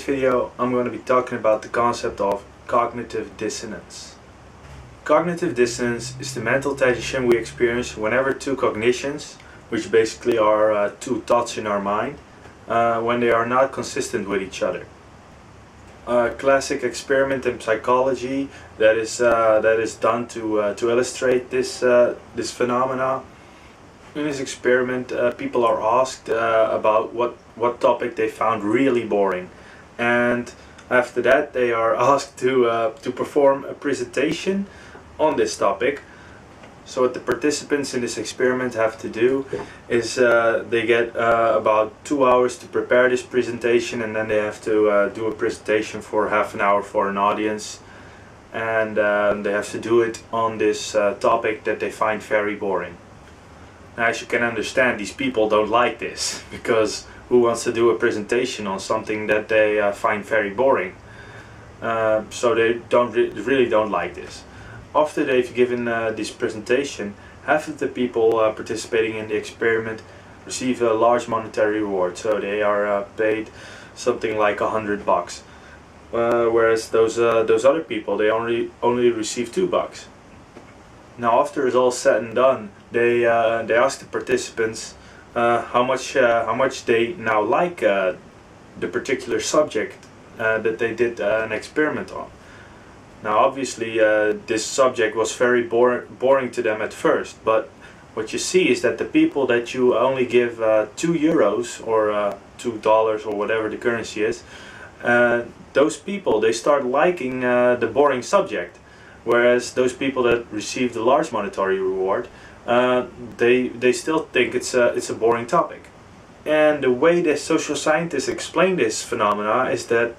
video I'm going to be talking about the concept of cognitive dissonance. Cognitive dissonance is the mental tension we experience whenever two cognitions, which basically are two thoughts in our mind, when they are not consistent with each other. A classic experiment in psychology that is done to illustrate this phenomena. In this experiment, people are asked about what topic they found really boring, and after that they are asked to perform a presentation on this topic. So what the participants in this experiment have to do is they get about 2 hours to prepare this presentation, and then they have to do a presentation for half an hour for an audience, and they have to do it on this topic that they find very boring. Now, as you can understand, these people don't like this, because who wants to do a presentation on something that they find very boring? So they really don't like this. After they've given this presentation, half of the people participating in the experiment receive a large monetary reward. So they are paid something like $100, whereas those other people, they only receive $2. Now, after it's all said and done, they ask the participants how much they now like the particular subject that they did an experiment on. Now, obviously, this subject was very boring to them at first, but what you see is that the people that you only give €2 or $2 or whatever the currency is, those people, they start liking the boring subject. Whereas those people that receive the large monetary reward, they still think it's a boring topic. And the way that social scientists explain this phenomena is that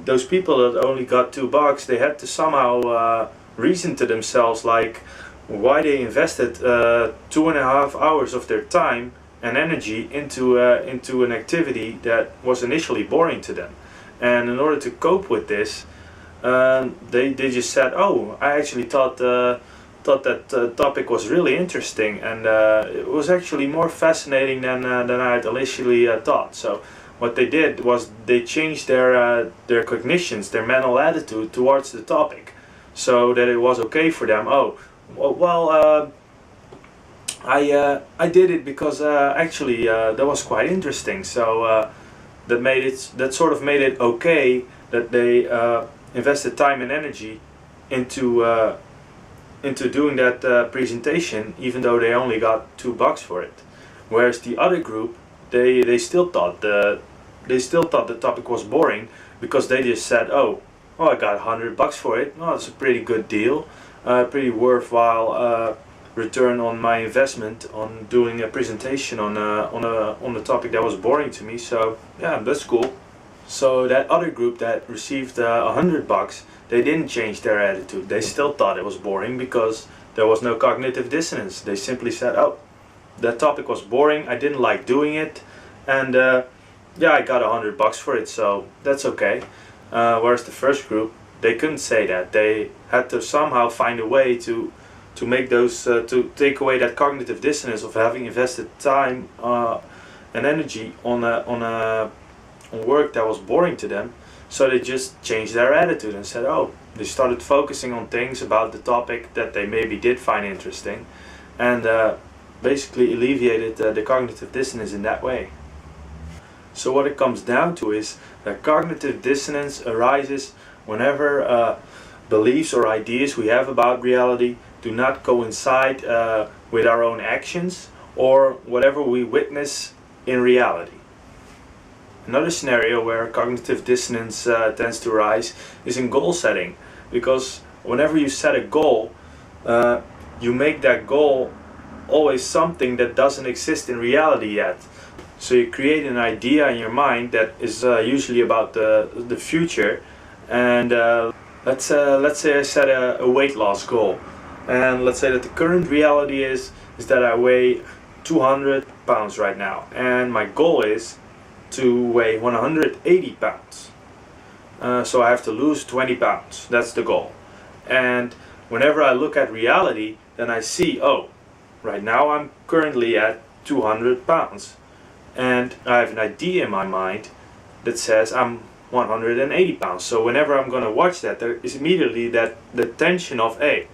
those people that only got $2, they had to somehow reason to themselves like why they invested 2.5 hours of their time and energy into an activity that was initially boring to them. And in order to cope with this, they just said, oh, I actually thought that topic was really interesting, and it was actually more fascinating than I had initially thought. So what they did was they changed their cognitions, their mental attitude towards the topic, so that it was okay for them. Oh, well, I did it because actually that was quite interesting. So that sort of made it okay that they invested time and energy into doing that presentation, even though they only got $2 for it. Whereas the other group, they still thought the topic was boring, because they just said, oh, I got $100 for it. Oh, it's a pretty good deal, pretty worthwhile return on my investment on doing a presentation on a topic that was boring to me. So yeah, that's cool. So that other group that received $100, they didn't change their attitude. They still thought it was boring because there was no cognitive dissonance. They simply said, oh, that topic was boring, I didn't like doing it, and yeah, I got $100 for it, so that's okay. Whereas the first group, they couldn't say that. They had to somehow find a way to make those to take away that cognitive dissonance of having invested time and energy on work that was boring to them. So they just changed their attitude and said, oh, they started focusing on things about the topic that they maybe did find interesting, and basically alleviated the cognitive dissonance in that way. So what it comes down to is that cognitive dissonance arises whenever beliefs or ideas we have about reality do not coincide with our own actions or whatever we witness in reality. Another scenario where cognitive dissonance tends to arise is in goal setting, because whenever you set a goal, you make that goal always something that doesn't exist in reality yet. So you create an idea in your mind that is usually about the future, and let's say I set a weight loss goal, and let's say that the current reality is that I weigh 200 pounds right now, and my goal is to weigh 180 pounds. So I have to lose 20 pounds. That's the goal. And whenever I look at reality, then I see, oh, right now I'm currently at 200 pounds. And I have an idea in my mind that says I'm 180 pounds. So whenever I'm going to watch that, there is immediately that the tension of, hey,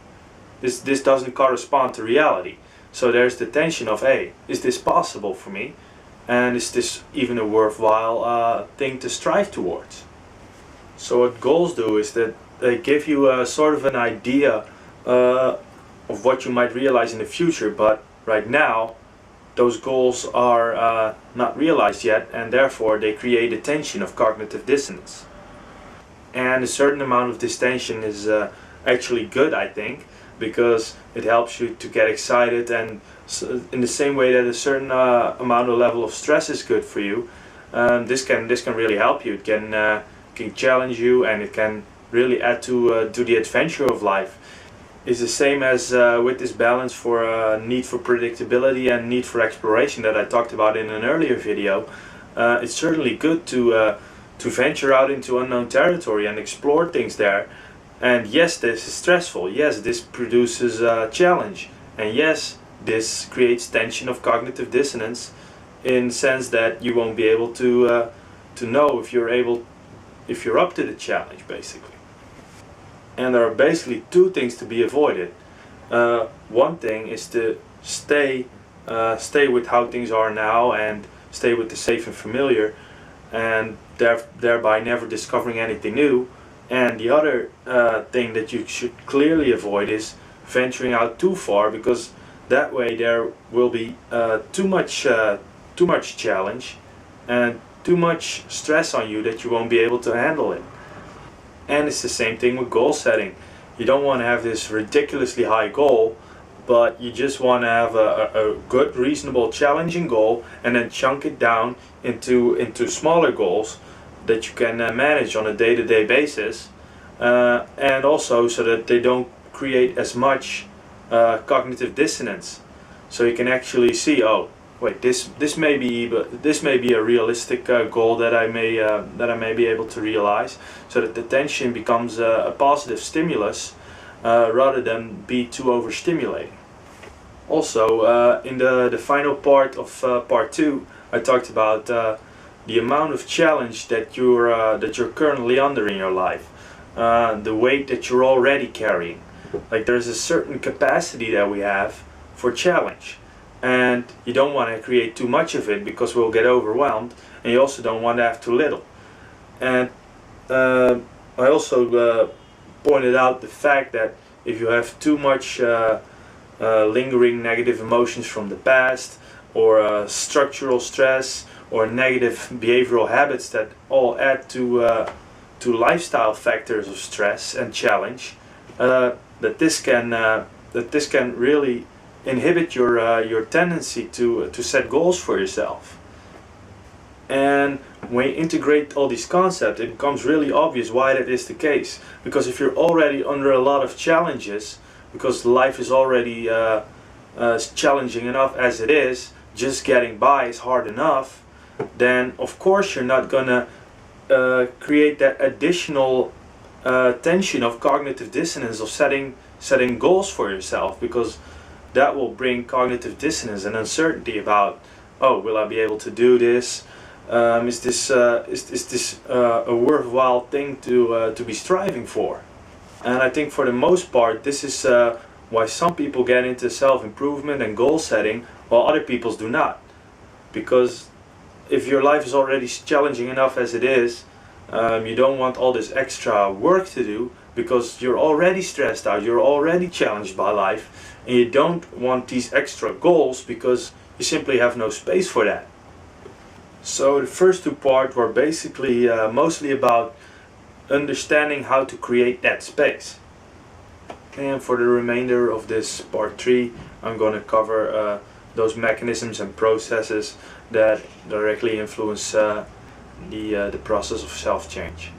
this doesn't correspond to reality. So there's the tension of, hey, is this possible for me? And is this even a worthwhile thing to strive towards? So what goals do is that they give you a sort of an idea of what you might realize in the future, but right now those goals are not realized yet, and therefore they create a tension of cognitive dissonance. And a certain amount of this tension is actually good, I think, because it helps you to get excited, and in the same way that a certain amount of level of stress is good for you, this can really help you. It can challenge you, and it can really add to the adventure of life. It's the same as with this balance for need for predictability and need for exploration that I talked about in an earlier video. It's certainly good to venture out into unknown territory and explore things there. And yes, this is stressful. Yes, this produces a challenge. And yes, this creates tension of cognitive dissonance, in the sense that you won't be able to know if you're up to the challenge, basically. And there are basically two things to be avoided. One thing is to stay with how things are now and stay with the safe and familiar, and thereby never discovering anything new. And the other thing that you should clearly avoid is venturing out too far, because that way there will be too much challenge and too much stress on you that you won't be able to handle it. And it's the same thing with goal setting. You don't want to have this ridiculously high goal, but you just want to have a good, reasonable, challenging goal, and then chunk it down into smaller goals that you can manage on a day-to-day basis, and also so that they don't create as much cognitive dissonance. So you can actually see, oh, wait, this may be a realistic goal that I may be able to realize, so that the tension becomes a positive stimulus rather than be too overstimulating. Also, in the final part of part 2, I talked about the amount of challenge that you're currently under in your life, the weight that you're already carrying. Like, there's a certain capacity that we have for challenge, and you don't want to create too much of it because we'll get overwhelmed, and you also don't want to have too little. And I also pointed out the fact that if you have too much lingering negative emotions from the past, or structural stress, or negative behavioral habits that all add to lifestyle factors of stress and challenge, that this can really inhibit your tendency to set goals for yourself. And when you integrate all these concepts, it becomes really obvious why that is the case. Because if you're already under a lot of challenges, because life is already challenging enough as it is, just getting by is hard enough, then of course you're not gonna create that additional tension of cognitive dissonance of setting goals for yourself, because that will bring cognitive dissonance and uncertainty about, oh, will I be able to do this? Is this a worthwhile thing to be striving for? And I think for the most part, this is why some people get into self-improvement and goal setting while other people do not. Because if your life is already challenging enough as it is, you don't want all this extra work to do, because you're already stressed out, you're already challenged by life, and you don't want these extra goals because you simply have no space for that. So the first two parts were basically mostly about understanding how to create that space. And for the remainder of this part 3, I'm going to cover those mechanisms and processes that directly influence the process of self-change.